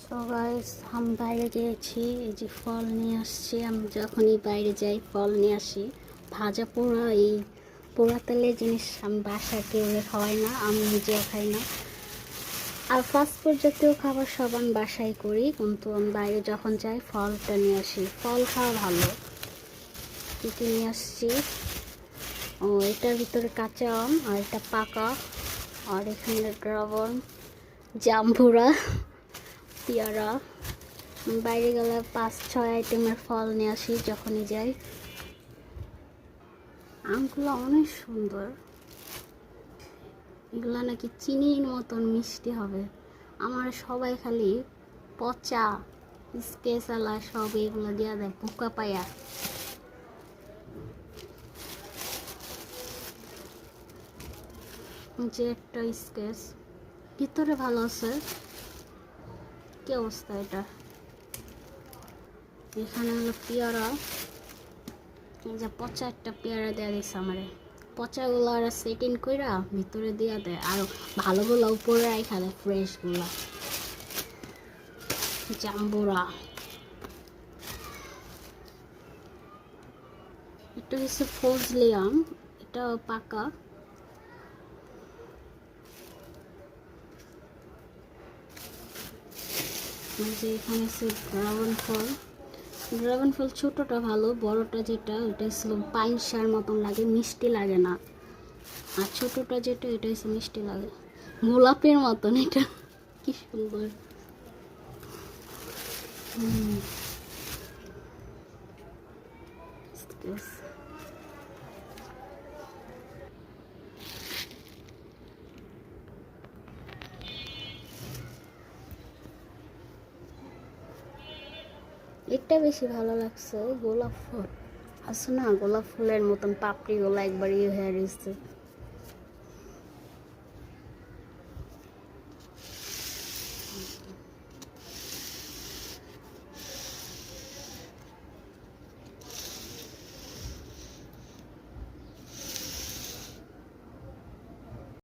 So guys আমি বাইরে গিয়েছি, এই যে ফল নিয়ে আসছি। আমি যখনই বাইরে যাই ফল নিয়ে আসি। ভাজা পোড়া এই পোড়া তেলের জিনিস আমি বাসায় কেউ খাওয়াই না, আমি নিজেও খাই না। আর ফাস্টফুড জাতীয় খাবার সব আমি বাসায় করি, কিন্তু আমি বাইরে যখন যাই ফলটা নিয়ে আসি। ফল খাওয়া ভালো। কী কী নিয়ে আসছি, ও এটার ভিতরে কাঁচা আম আর এটা পাকা, আর এখানে ড্রাগন, জাম্বুরা, পেয়ারা। বাইরে গেলে 5-6 আইটেমের ফল নিয়ে আসি যখনই যাই। আমগুলো অনেক সুন্দর, এগুলো নাকি চিনির মতন মিষ্টি হবে। আমার সবাই খালি পচা স্কেচালা সব এগুলো দেওয়া দেয় পোকা পায়া। যে একটা স্কেচ ভিতরে ভালো আছে। কি অবস্থা এটা? এখানে হলো পেয়ারা, এই যে পচা একটা পেয়ারা দেওয়া দিচ্ছে আমারে। পচাগুলো আর সেটিং কইরা ভিতরে দিয়া দেয়, আর ভালোগুলো উপরে রাখা দেয় ফ্রেশগুলো। জাম্বুরা, এটা হচ্ছে ফজলি আম, এটা পাকা। যে এখানে হচ্ছে ড্রাগন ফল। ড্রাগন ফল ছোটটা ভালো, বড়টা যেটা ওটা হচ্ছে পাইনসার মতন লাগে, মিষ্টি লাগে না। আর ছোটটা যেটা এটা হচ্ছে মিষ্টি লাগে, গোলাপের মতন। এটা কি সুন্দর। এটা বেশি ভালো লাগছে, গোলাপ ফুল আছে না, গোলাপ ফুলের মতন পাপড়িগুলো একবার ইয়ে হয়ে গেছে।